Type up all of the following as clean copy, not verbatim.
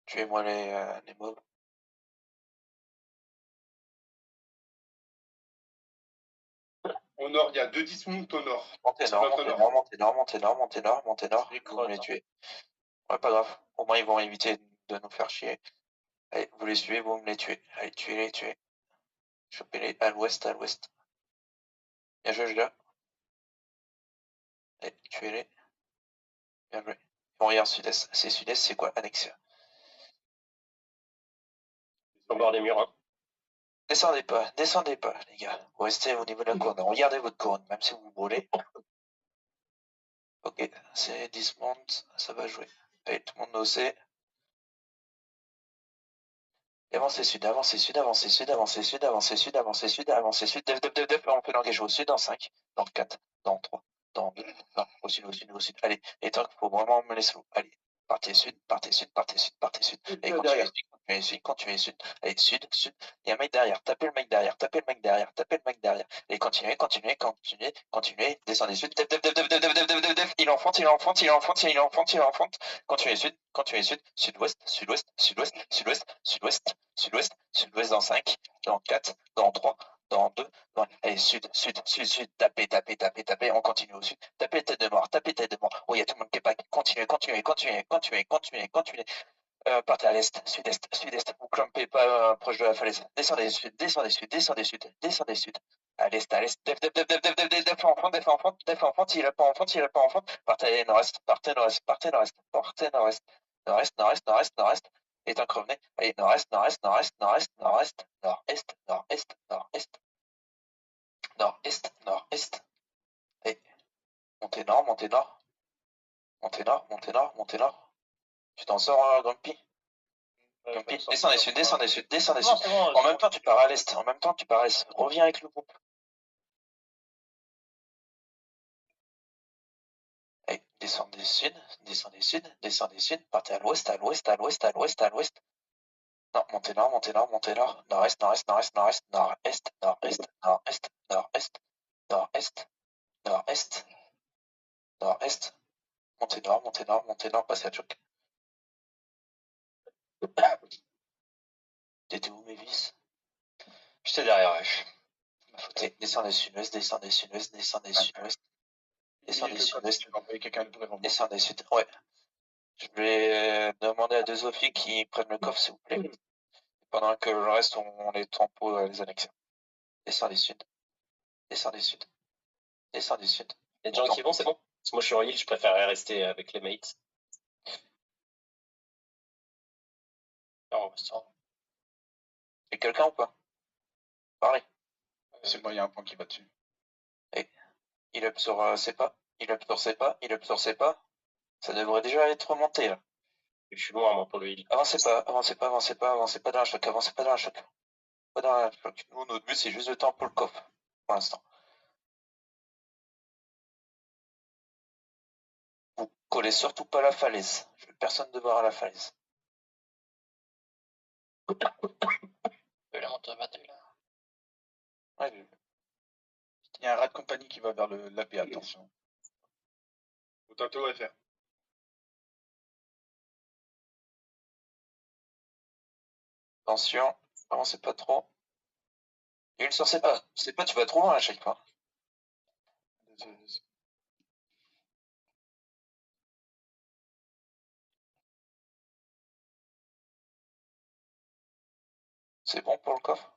Tuez-moi les mobs. Au nord, il y a 2 dismounts au nord. Montez nord, montez nord, montez nord, montez nord, montez nord, montez nord. Vous me les tuez. Ouais, pas grave. Au moins, ils vont éviter de nous faire chier. Allez, vous les suivez, vous me les tuez. Allez, tuez-les, tuez. Chopez-les à l'ouest, à l'ouest. Bien joué, là. Allez, tuez-les. Bien joué. Bon, regarde, sud-est. C'est sud-est, c'est quoi? Annexia. Au bord des murs, hein. Descendez pas, les gars. Vous restez au niveau de la couronne. Regardez votre couronne, même si vous brûlez. Ok, c'est dismount, ça va jouer. Allez, tout le monde osé. Avancez sud, avancez sud, avancez sud, avancez sud, avancez sud, avancez sud, avancez sud. Def. On peut l'engager au sud dans 5, dans 4, dans 3, dans 2. Non, au sud, au sud, au sud. Allez, les tanks, faut vraiment mener slow. Allez, partez sud, partez sud, partez sud, partez sud. Et continuez sud, continuez sud. Allez, sud, sud. Il y a un mec derrière, tapez le mec derrière, tapez le mec derrière, tapez le mec derrière. Et continuez, continuez, continuez, continuez. Descendez sud. Def. Il enfonce, il enfonce, il enfonce, il enfonce, il enfonce. Continuez sud, sud-ouest, sud-ouest, sud-ouest, sud-ouest, sud-ouest, sud-ouest, sud-ouest dans 5, dans 4, dans 3, dans 2, dans... Allez, sud, sud, sud, sud, tapez, tapez, tapez, tapez, on continue au sud, tapez tête de mort, tapez tête de mort. Oh, il y a tout le monde qui est pas, continuez, continuez, continuez, continuez, continuez, continuez. Partez à l'est, sud-est, sud-est, vous clampez pas proche de la falaise. Descendez sud, descendez sud, descendez sud, descendez sud. À l'est, def en front, il a pas en front, il a pas en front. Partez nord-est, partez nord-est, partez nord-est, partez nord-est, nord-est, nord-est, nord-est, nord-est. Et tant que revenez, allez, nord-est, nord-est, nord-est, nord-est, nord-est, nord-est, nord-est, nord-est, nord-est, nord-est. Allez, montez nord, montez nord, montez nord, montez nord, montez nord. Tu t'en sors, Grumpy? Descendez sud, descendez sud, descendez sud. En même temps, tu pars à l'est. En même temps, tu pars à l'est. Reviens avec le groupe. Allez, descendez sud, descendez sud, descendez sud. Partez à l'ouest, à l'ouest, à l'ouest, à l'ouest, à l'ouest. Non, montez nord, montez nord, montez nord. Nord-est, nord-est, nord-est, nord-est, nord-est, nord-est, nord-est, nord-est, nord-est, nord-est, nord-est. Montez nord, montez nord, montez nord, passez à Tchouk. T'étais où, mes vis? J'étais derrière, ouais. Descendez sud-ouest, descendez sud-ouest, descendez sud-ouest. Descendez sud-ouest. Descendez sud. Ouais. Je vais demander à 2 offices qui prennent le coffre, s'il vous plaît. Pendant que le reste, on les tempo les annexions. Descendez sud. Descendez sud. Descendez sud. Les gens qui vont, c'est bon? Parce que moi, je suis en heal, je préférerais rester avec les mates. Oh, et quelqu'un ou pas? Pareil. C'est bon, il y a un point qui va dessus. Et il up sur ses pas. Il up sur ses pas. Il up sur ses pas. Ça devrait déjà être remonté là. Je suis loin, moi, pour le heal. Avancez pas, avancez pas, avancez pas, avancez pas dans la choc, avancez pas dans la choc. Pas dans la choc. Nous, notre but, c'est juste le temps pour le coffre. Pour l'instant. Vous collez surtout pas à la falaise. Je veux personne de voir à la falaise. La montée là. Ouais, il y a un rat de compagnie qui va vers l'AP, attention. Faut tenter au FR. Attention, avancez pas trop. Une sur c'est pas, tu vas trop loin à chaque fois. C'est bon pour le coffre?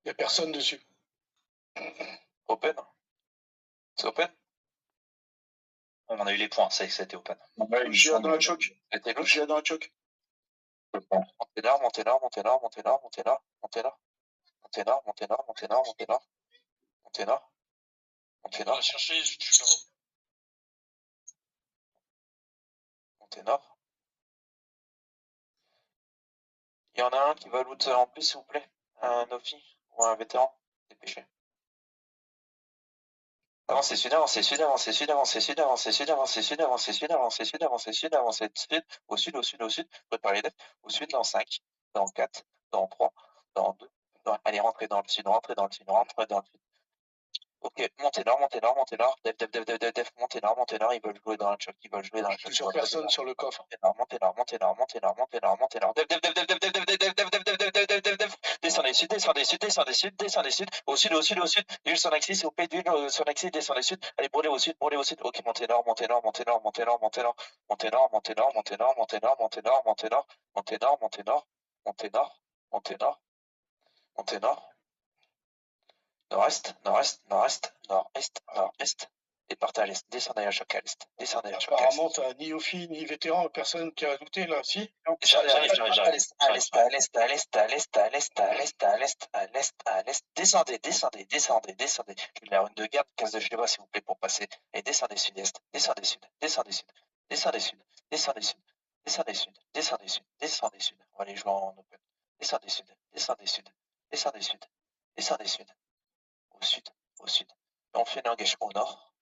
Il n'y a personne dessus. Open? C'est open? On a eu les points, ça c'était open. Ouais, je suis dans la choc. C'était louche? Je suis dans la choc. Montez nord, montez nord, montez nord, montez nord, montez nord, montez nord. Montez nord, montez nord, montez nord, montez nord. Montez nord. Montez nord. Chercher, je suis là. Montez nord. Il y en a un qui va loot en plus, s'il vous plaît. Un Nofi ou un vétéran. Dépêchez. Avancez sud, avancez sud, avancez sud, avancez sud, avancez sud, avancez sud, avancez sud, avancez sud, avancez sud, avancez sud, au sud, au sud, au sud. Préparez les defs. Au sud, dans 5, dans 4, dans 3, dans 2. Allez, rentrez dans le sud, rentrez dans le sud, rentrez dans le sud. Ok, montez nord, montez nord, montez nord, def, montez nord, ils veulent jouer dans le choc, ils veulent jouer dans le choc. Plusieurs personnes sur le coffre. Montez nord, descendez sud, au sud, l'huile sur l'axis, au pied d'huile sur l'axis, descendez sud, allez brûler au sud, ok, montez nord, nord-est, nord-est, et partez à l'est, descendez à choc à l'est, Apparemment, t'as ni Ophi, ni vétéran, personne qui a ajouté là, si? J'arrive. À l'est, descendez. Je vais la rune de garde, case de cheval, s'il vous plaît, pour passer. Et descendez sud-est, descendez sud. On va aller jouer en open. Descendez sud. Au sud. Et on fait un engage au nord,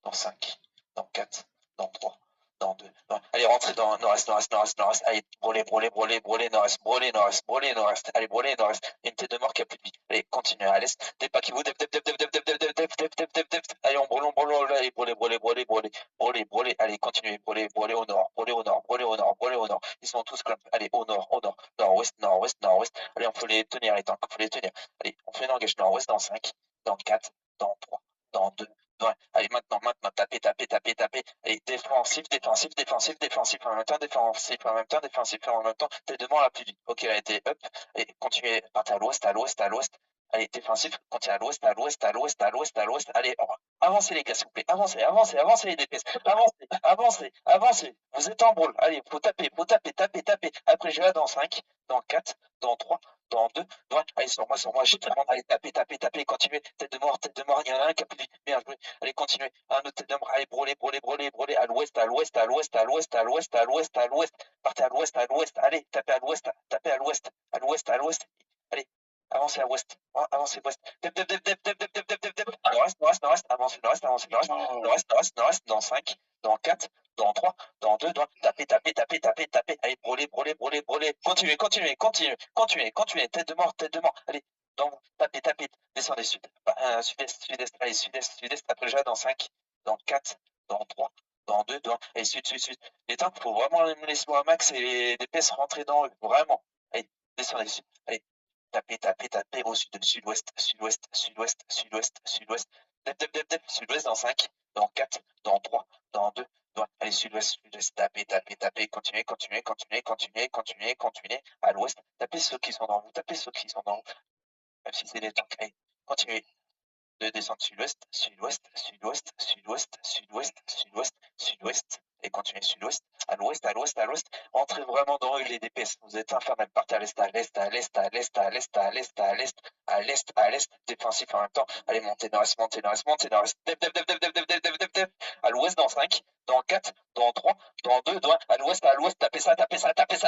dans 5, dans 4, dans 3, dans 2. Allez, rentrez dans nord-est. Allez, brûlez, nord-est. Allez, brûlez, nord-est. Il y a une tête de mort qui a plus de vie. Allez, continuez à l'est. Des pas qui vous. Allez, on brûle. Allez, brûlez. Allez, continuez, brûlez au nord. Ils sont tous clump. Allez, au nord. Nord-ouest. Allez, on peut les tenir, les tanks. Allez, on fait un engage nord-ouest dans 5, dans 4, dans 3, dans 2. Ouais. Allez, maintenant, tapez. Allez, défensif, en même temps, t'es devant la plus vite. Ok, elle a été up. Allez, continuez, partez à l'ouest. Allez, défensif, continuez à l'ouest. Allez, avancez les gars, s'il vous plaît. Avancez les DPS. Avancez. Vous êtes en brawl. Allez, faut taper. Après, je vais dans 5, dans 4, dans 3, dans 2, dans 1. Allez, sur moi, j'ai tellement. Allez, tapez, continuez. Tête de mort, il y en a un qui a plus de vie. Bien joué. Allez, continuez. Un autre tête de mort. Allez, brûlez. À l'ouest. Partez à l'ouest. Allez, tapez à l'ouest. Allez, avancez à l'ouest. Avancez ouest. Nord-est. Avancez nord-est. Dans 5, dans 4, dans 3, dans 2, dans... Tapez. Allez, brûlez. Continuez. Tête de mort. Allez, donc, tapez. Descendez sud. Sud-est. Allez, sud-est. Après, déjà dans 5, dans 4, dans 3, dans 2, dans... Allez, sud. Les tanks, il faut vraiment les laisser au max et les DPS rentrer dans eux. Vraiment. Allez, descendez sud. Allez, tapez au sud, sud-ouest. Sud-ouest. Sud-ouest dans 5, dans 4, dans 3, dans 2, allez, sud-ouest, tapez, continuez, à l'ouest, tapez ceux qui sont dans vous, même si c'est des tanks, allez, continuez de descendre sud-ouest, et continuez sud-ouest, à l'ouest, entrez vraiment dans eux les DPS, vous êtes infernal, partez à l'est, défensif en même temps, allez, montez nord-est, à l'ouest dans 5, dans 4, dans 3, dans 2, à l'ouest, tapez ça,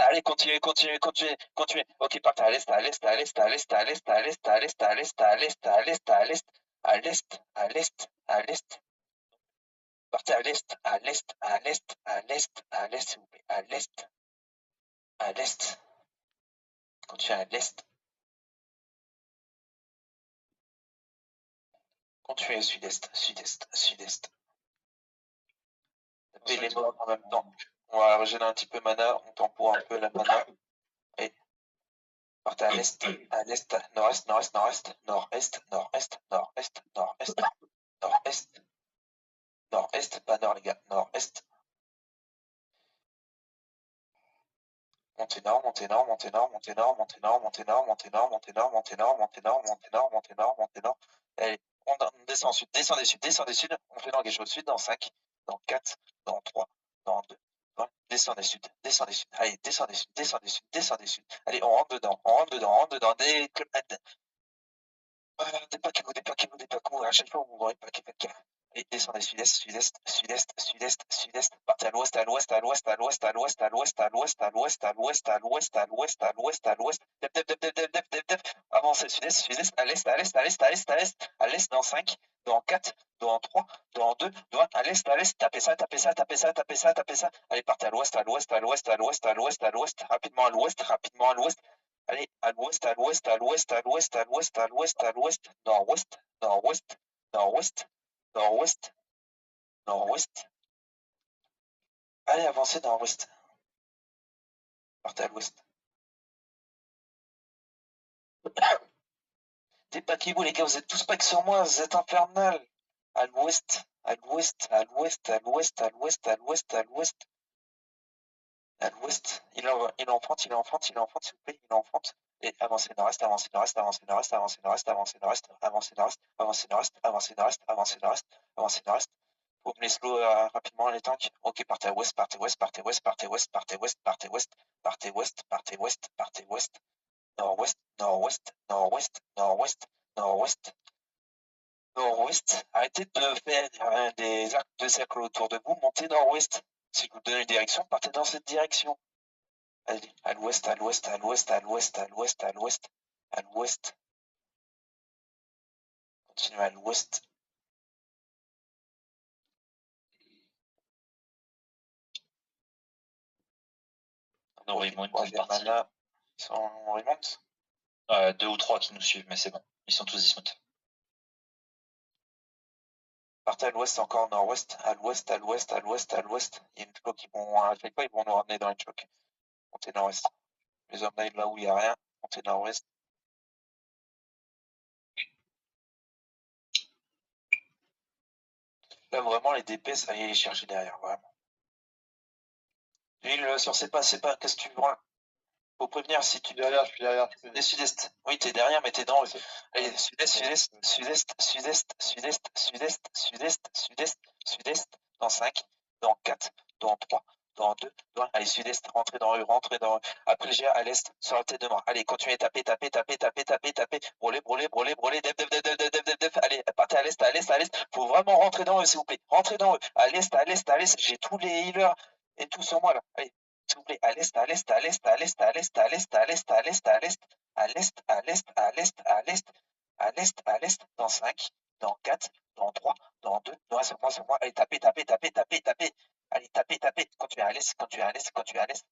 allez, continuez, ok, partez à l'est, partez à l'est, s'il vous plaît, à l'est, continuez à l'est, continuez sud-est, tapez les morts en même temps, on va régénérer un petit peu mana, on tempoure un peu la mana, et partez à l'est, nord-est, pas nord les gars, nord-est. Montez nord. Allez, on descend sud, descendez sud, on fait l'engagement au sud dans 5, dans 4, dans 3, dans 2, descendez sud. Allez, descendez sud. Allez, on rentre dedans, des clubs des paquets, à chaque fois, vous voyez paquet. Et descendez sud-est, partez à l'ouest, avancez sud-est, à l'est, à l'est dans 5, dans 4, dans 3, dans 2, à l'est, tapez ça, allez, partez à l'ouest, rapidement à l'ouest, allez, à l'ouest, nord-ouest, nord-ouest, nord-ouest, nord-ouest. Allez, avancez nord-ouest. Partez à l'ouest. T'es pas qui vous, les gars, vous êtes tous pas que sur moi, vous êtes infernal. À l'ouest, à l'ouest, à l'ouest, à l'ouest, à l'ouest, à l'ouest, à l'ouest. À l'ouest, il enfante, s'il vous plaît, il enfante. Et avancez nord-est, avancez nord-est, avancez nord-est, avancez nord-est, avancez nord-est, avancez nord-est, avancez nord-est, avancez nord-est, avancez nord-est, avancez nord-est. Vous me les slow rapidement les tanks. Ok, partez à ouest, partez ouest, partez ouest, partez ouest, partez ouest, partez ouest, partez ouest, partez ouest, partez ouest, nord-ouest, nord-ouest, nord-ouest, nord-ouest, nord-ouest, nord-ouest. Arrêtez de faire des arcs de cercle autour de vous, montez nord-ouest. Si je vous donne une direction, partez dans cette direction. Allez, à l'ouest, à l'ouest, à l'ouest, à l'ouest, à l'ouest, à l'ouest, à l'ouest. Continuez à l'ouest. On remonte Bon, une partie. Mana, ils sont en remonte. 2 ou 3 qui nous suivent, mais c'est bon. Ils sont tous dismount. Partez à l'ouest, encore nord-ouest, à l'ouest, à l'ouest, à l'ouest, à l'ouest. Il y a une choc qui vont, à chaque fois, ils vont nous ramener dans une choc. Montez nord-ouest. Les hommes là où il n'y a rien, montez nord-ouest. Là, vraiment, les DP, ça y est, les chercher derrière, vraiment. L'huile sur c'est pas, qu'est-ce que tu vois? Faut prévenir si tu. Derrière, je suis derrière. Des sud-est. Oui, t'es derrière, mais t'es dans. Allez, sud-est, sud-est, sud-est, sud-est, sud-est, sud-est, sud-est, sud-est, sud-est, dans 5, dans 4, dans 3, dans 2, dans 1. Allez, sud-est, rentrez dans rue, rentrez dans rue. Après, j'ai à l'est, sur la tête de mort. Allez, continuez, taper, taper, taper, taper, taper, taper. Brûlez, brûlez, brûlez, brûlez, def, def, def, def, def, def, def. Allez, partez à l'est, à l'est, à l'est. Faut vraiment rentrer dans eux, s'il vous plaît. Rentrez dans eux. À l'est, à l'est, à l'est. J'ai tous les healers et tout sur moi, là. Allez. S'il vous plaît, à l'est, à l'est, à l'est, à l'est, à l'est, à l'est, à l'est, à l'est, à l'est, à l'est, à l'est, à l'est, à l'est, à l'est, à l'est, dans 5, dans 4, dans 3, dans 2, dans 1, sur moi, allez, tapez, tapez, tapez, tapez, tapez, allez, tapez, tapez, quand tu es à l'est, quand tu es à l'est, quand tu es à l'est,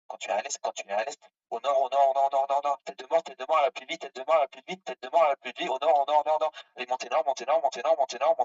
quand tu es à l'est, quand tu es à l'est, au nord, au nord, au nord, au nord, au nord, tête de mort à la plus vite, tête de mort à la plus vite, tête de mort à la plus vite, au nord, au nord, au nord, au nord, allez, montez nord, montez nord, montez nord, montez nord,